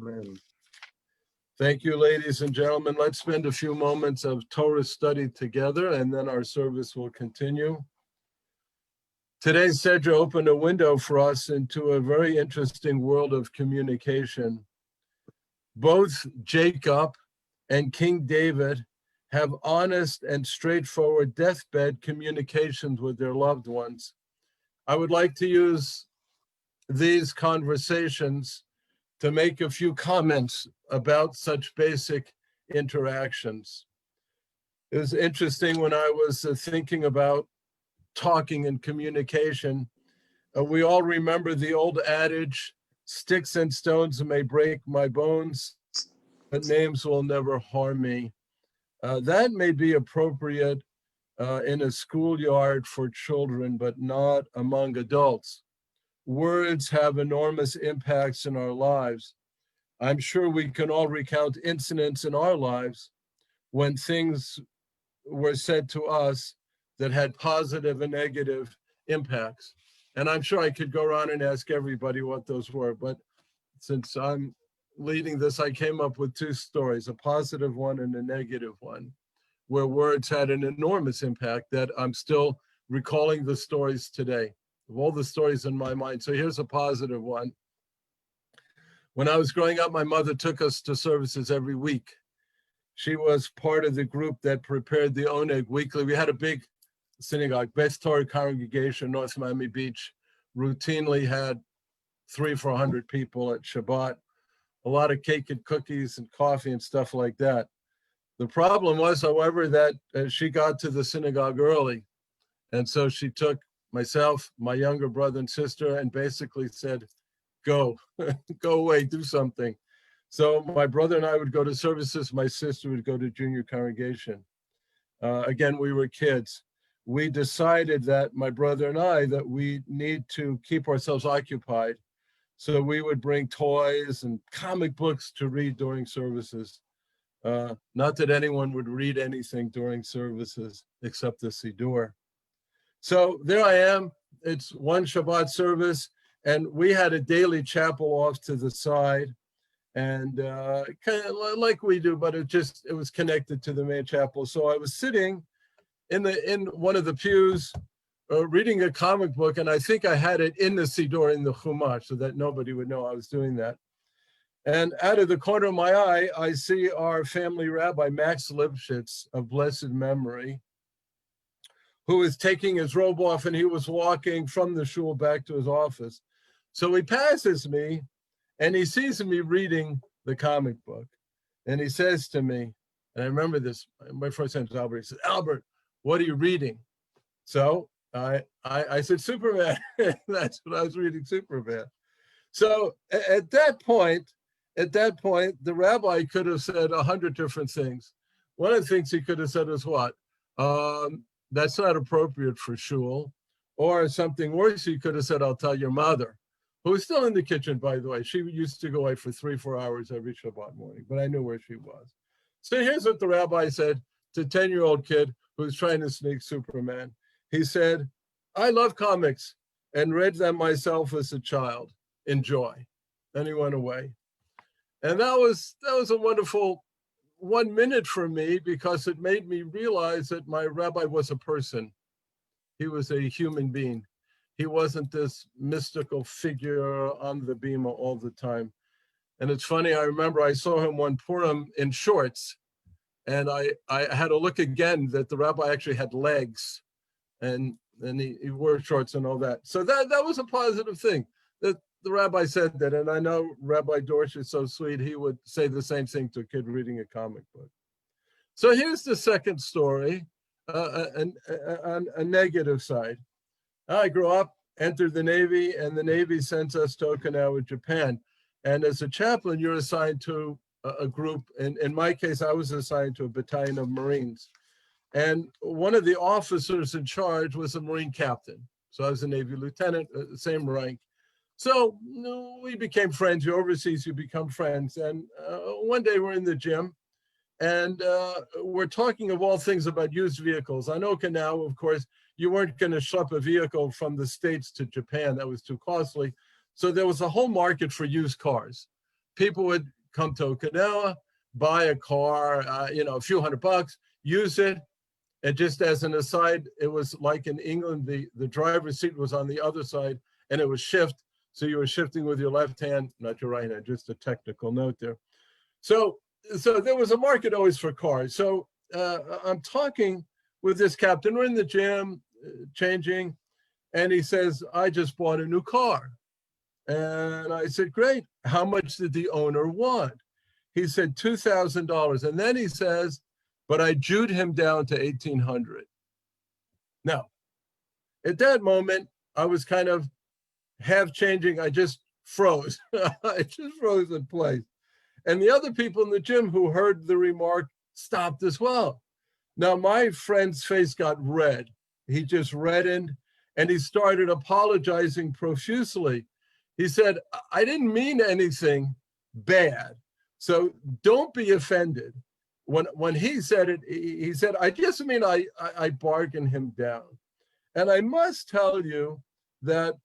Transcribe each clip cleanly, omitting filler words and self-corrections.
Amen. Thank you, ladies and gentlemen. Let's spend a few moments of Torah study together, and then our service will continue. Today's Sedra opened a window for us into a very interesting world of communication. Both Jacob and King David have honest and straightforward deathbed communications with their loved ones. I would like to use these conversations to make a few comments about such basic interactions. It was interesting when I was thinking about talking and communication. We all remember the old adage, sticks and stones may break my bones, but names will never harm me. That may be appropriate in a schoolyard for children, but not among adults. Words have enormous impacts in our lives. I'm sure we can all recount incidents in our lives when things were said to us that had positive and negative impacts. And I'm sure I could go around and ask everybody what those were, but since I'm leading this, I came up with two stories, a positive one and a negative one, where words had an enormous impact that I'm still recalling the stories today, of all the stories in my mind. So here's a positive one. When I was growing up, my mother took us to services every week. She was part of the group that prepared the Oneg weekly. We had a big synagogue, Beth Torah congregation, North Miami Beach, routinely had 300-400 people at Shabbat, a lot of cake and cookies and coffee and stuff like that. The problem was, however, that she got to the synagogue early. And so she took myself, my younger brother and sister, and basically said, go, go away, do something. So my brother and I would go to services. My sister would go to junior congregation. Again, we were kids. We decided that, my brother and I, that we need to keep ourselves occupied. So we would bring toys and comic books to read during services. Not that anyone would read anything during services except the Siddur. So there I am. It's one Shabbat service, and we had a daily chapel off to the side, and kind of like we do, but it was connected to the main chapel. So I was sitting in one of the pews, reading a comic book, and I think I had it in the Siddur, in the Chumash, so that nobody would know I was doing that. And out of the corner of my eye, I see our family rabbi, Max Lipschitz, of blessed memory, who was taking his robe off, and he was walking from the shul back to his office. So he passes me, and he sees me reading the comic book. And he says to me, and I remember this, my first name is Albert, he says, Albert, what are you reading? So I said, Superman. That's what I was reading, Superman. So at that point, the rabbi could have said 100 different things. One of the things he could have said is what? That's not appropriate for shul. Or something worse, he could have said, I'll tell your mother, who was still in the kitchen, by the way. She used to go away for 3-4 hours every Shabbat morning, but I knew where she was. So here's what the rabbi said to a 10-year-old kid who was trying to sneak Superman. He said, I love comics and read them myself as a child. Enjoy. Then he went away. And that was a wonderful 1 minute for me, because it made me realize that my rabbi was a person. He was a human being. He wasn't this mystical figure on the bima all the time. And it's funny, I remember I saw him one Purim in shorts, and I had to look again that the rabbi actually had legs, and he wore shorts and all that. So that was a positive thing. That the rabbi said that, and I know Rabbi Dorsch is so sweet, he would say the same thing to a kid reading a comic book. So here's the second story, a negative side. I grew up, entered the Navy, and the Navy sent us to Okinawa, Japan. And as a chaplain, you're assigned to a group. And in my case, I was assigned to a battalion of Marines. And one of the officers in charge was a Marine captain. So I was a Navy lieutenant, same rank. So we became friends. You're overseas, you become friends. And one day we're in the gym, and we're talking of all things about used vehicles. On Okinawa, of course, you weren't going to schlep a vehicle from the States to Japan. That was too costly. So there was a whole market for used cars. people would come to Okinawa, buy a car, a few $100, use it. And just as an aside, it was like in England, the driver's seat was on the other side and it was shift. So you were shifting with your left hand, not your right hand, just a technical note there. So there was a market always for cars. So I'm talking with this captain. We're in the gym, changing, and he says, I just bought a new car. And I said, great. How much did the owner want? He said, $2,000. And then he says, but I Jewed him down to 1,800. Now, at that moment, I was kind of half changing. I just froze. I just froze in place. And the other people in the gym who heard the remark stopped as well. Now, my friend's face got red. He just reddened and he started apologizing profusely. He said, I didn't mean anything bad. So don't be offended. When he said it, he said, I just mean I bargained him down. And I must tell you that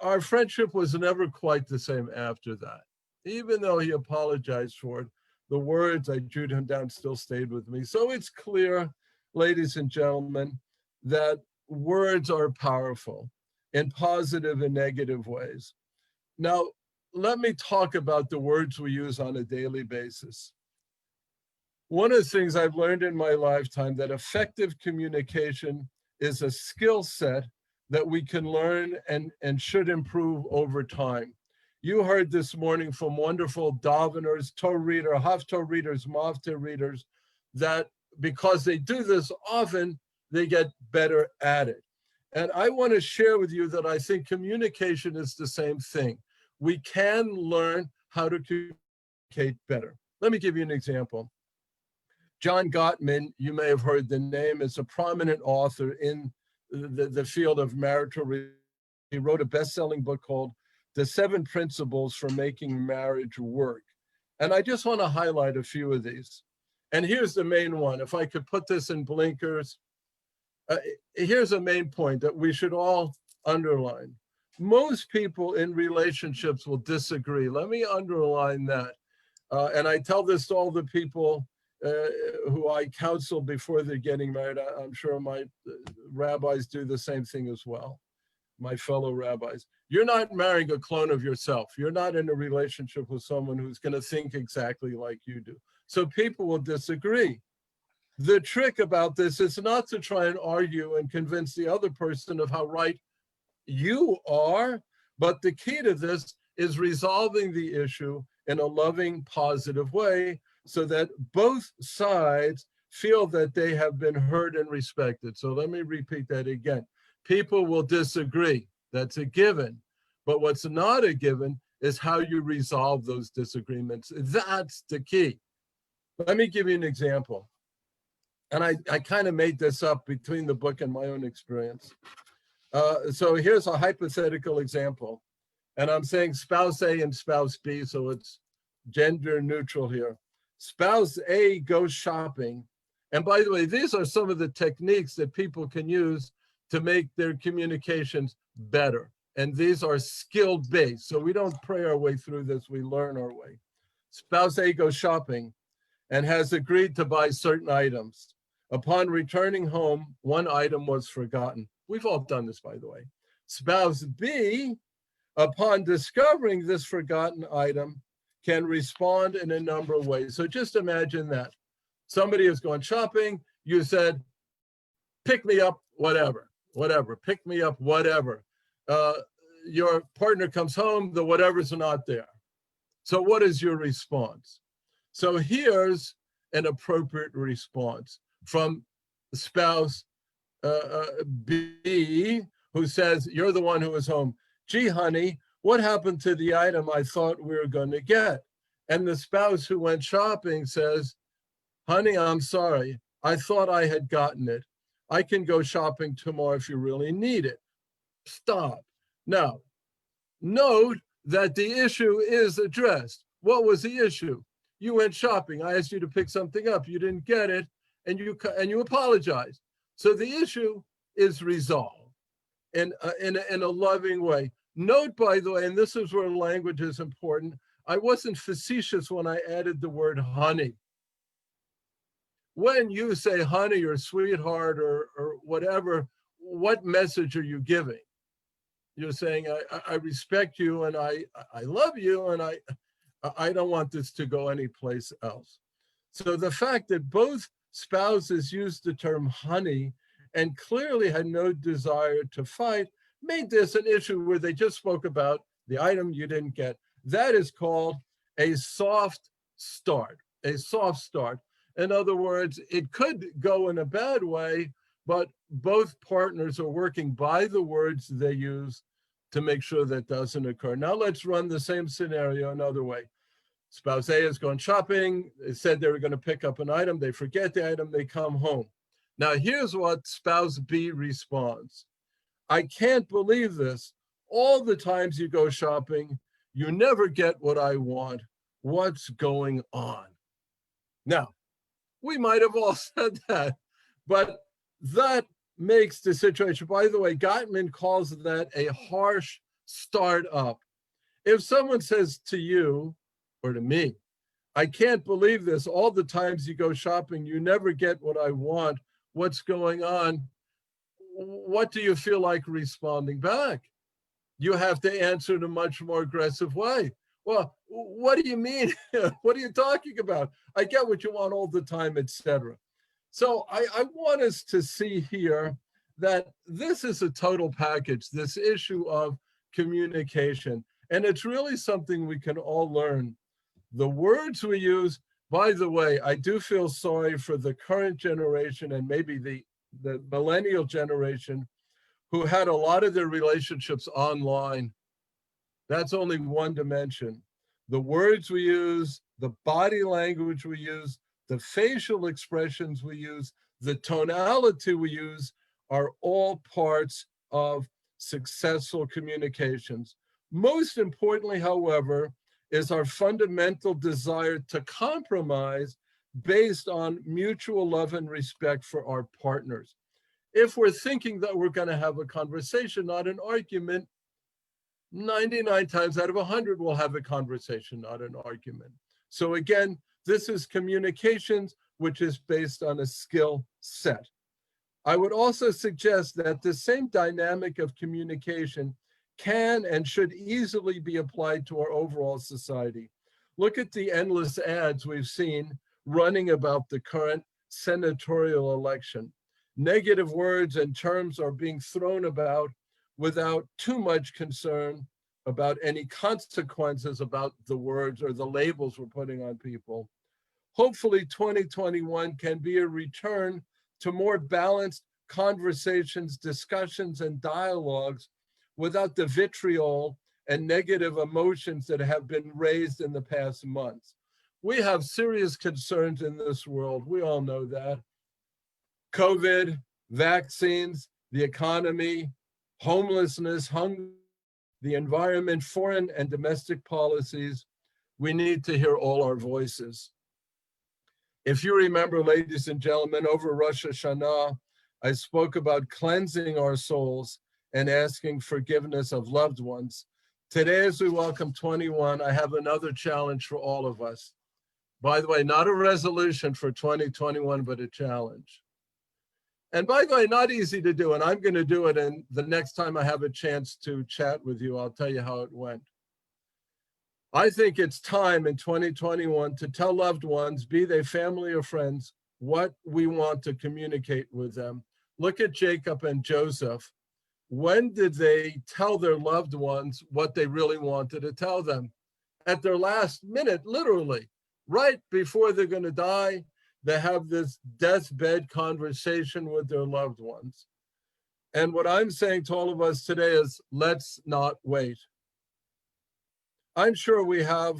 our friendship was never quite the same after that. Even though he apologized for it, the words I Jewed him down still stayed with me. So it's clear, ladies and gentlemen, that words are powerful in positive and negative ways. Now, let me talk about the words we use on a daily basis. One of the things I've learned in my lifetime that effective communication is a skill set that we can learn and should improve over time. You heard this morning from wonderful daveners, Torah reader, Haftorah readers, Mavteh readers, that because they do this often, they get better at it. And I want to share with you that I think communication is the same thing. We can learn how to communicate better. Let me give you an example. John Gottman, you may have heard the name, is a prominent author in the field of marital relations. He wrote a best-selling book called The 7 Principles for Making Marriage Work. And I just want to highlight a few of these. And here's the main one. If I could put this in blinkers, here's a main point that we should all underline. Most people in relationships will disagree. Let me underline that. And I tell this to all the people who I counsel before they're getting married. I'm sure my rabbis do the same thing as well, my fellow rabbis. You're not marrying a clone of yourself. You're not in a relationship with someone who's going to think exactly like you do. So people will disagree. The trick about this is not to try and argue and convince the other person of how right you are, but the key to this is resolving the issue in a loving, positive way so that both sides feel that they have been heard and respected. So let me repeat that again. People will disagree. That's a given. But what's not a given is how you resolve those disagreements. That's the key. Let me give you an example. And I kind of made this up between the book and my own experience. So here's a hypothetical example. And I'm saying spouse A and spouse B, so it's gender neutral here. Spouse A goes shopping. And by the way, these are some of the techniques that people can use to make their communications better. And these are skill-based. So we don't pray our way through this, we learn our way. Spouse A goes shopping and has agreed to buy certain items. Upon returning home, one item was forgotten. We've all done this, by the way. Spouse B, upon discovering this forgotten item, can respond in a number of ways. So just imagine that. Somebody is going shopping, you said, pick me up, whatever, pick me up, whatever. Your partner comes home, the whatever's not there. So what is your response? So here's an appropriate response from spouse B, who says, you're the one who was home. Gee, honey, what happened to the item I thought we were going to get? And the spouse who went shopping says, honey, I'm sorry. I thought I had gotten it. I can go shopping tomorrow if you really need it. Stop. Now, note that the issue is addressed. What was the issue? You went shopping. I asked you to pick something up. You didn't get it, and you apologized. So the issue is resolved in a loving way. Note, by the way, and this is where language is important, I wasn't facetious when I added the word honey. When you say honey or sweetheart or whatever, what message are you giving? You're saying, I respect you and I love you and I don't want this to go anyplace else. So the fact that both spouses used the term honey and clearly had no desire to fight made this an issue where they just spoke about the item you didn't get. That is called a soft start, a soft start. In other words, it could go in a bad way, but both partners are working by the words they use to make sure that doesn't occur. Now let's run the same scenario another way. Spouse A is going shopping. They said they were going to pick up an item. They forget the item. They come home. Now here's what spouse B responds. I can't believe this. All the times you go shopping, you never get what I want. What's going on? Now, we might have all said that, but that makes the situation. By the way, Gottman calls that a harsh startup. If someone says to you or to me, I can't believe this, all the times you go shopping, you never get what I want, what's going on? What do you feel like responding back? You have to answer in a much more aggressive way. Well, what do you mean? What are you talking about? I get what you want all the time, etc. So I want us to see here that this is a total package, this issue of communication. And it's really something we can all learn. The words we use, by the way, I do feel sorry for the current generation and maybe the millennial generation who had a lot of their relationships online. That's only one dimension. The words we use, the body language we use, the facial expressions we use, the tonality we use are all parts of successful communications. Most importantly, however, is our fundamental desire to compromise based on mutual love and respect for our partners. If we're thinking that we're going to have a conversation, not an argument, 99 times out of 100 we'll have a conversation, not an argument. So again, this is communications, which is based on a skill set. I would also suggest that the same dynamic of communication can and should easily be applied to our overall society. Look at the endless ads we've seen running about the current senatorial election. Negative words and terms are being thrown about without too much concern about any consequences about the words or the labels we're putting on people. Hopefully 2021 can be a return to more balanced conversations, discussions, and dialogues without the vitriol and negative emotions that have been raised in the past months. We have serious concerns in this world. We all know that. COVID, vaccines, the economy, homelessness, hunger, the environment, foreign and domestic policies. We need to hear all our voices. If you remember, ladies and gentlemen, over Rosh Hashanah, I spoke about cleansing our souls and asking forgiveness of loved ones. Today, as we welcome 21, I have another challenge for all of us. By the way, not a resolution for 2021, but a challenge. And by the way, not easy to do, and I'm going to do it, and the next time I have a chance to chat with you, I'll tell you how it went. I think it's time in 2021 to tell loved ones, be they family or friends, what we want to communicate with them. Look at Jacob and Joseph. When did they tell their loved ones what they really wanted to tell them? At their last minute, literally, right before they're going to die, they have this deathbed conversation with their loved ones. And what I'm saying to all of us today is, let's not wait. I'm sure we have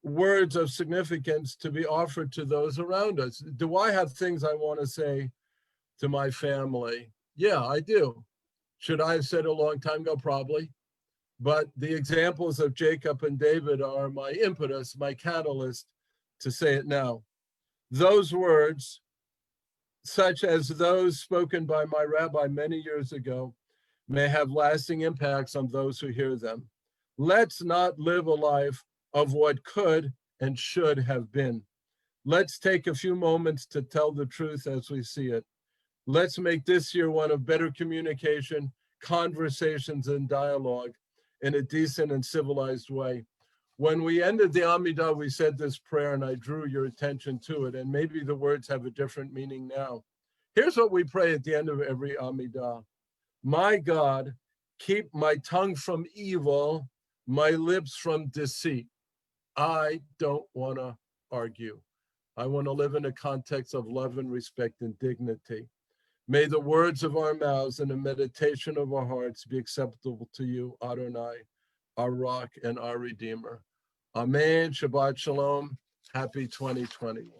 words of significance to be offered to those around us. Do I have things I want to say to my family? Yeah, I do. Should I have said a long time ago? Probably. But the examples of Jacob and David are my impetus, my catalyst to say it now. Those words, such as those spoken by my rabbi many years ago, may have lasting impacts on those who hear them. Let's not live a life of what could and should have been. Let's take a few moments to tell the truth as we see it. Let's make this year one of better communication, conversations, and dialogue in a decent and civilized way. When we ended the Amidah, we said this prayer, and I drew your attention to it, and maybe the words have a different meaning now. Here's what we pray at the end of every Amidah. My God, keep my tongue from evil, my lips from deceit. I don't want to argue. I want to live in a context of love and respect and dignity. May the words of our mouths and the meditation of our hearts be acceptable to you, Adonai, our rock and our Redeemer. Amen. Shabbat Shalom. Happy 2021.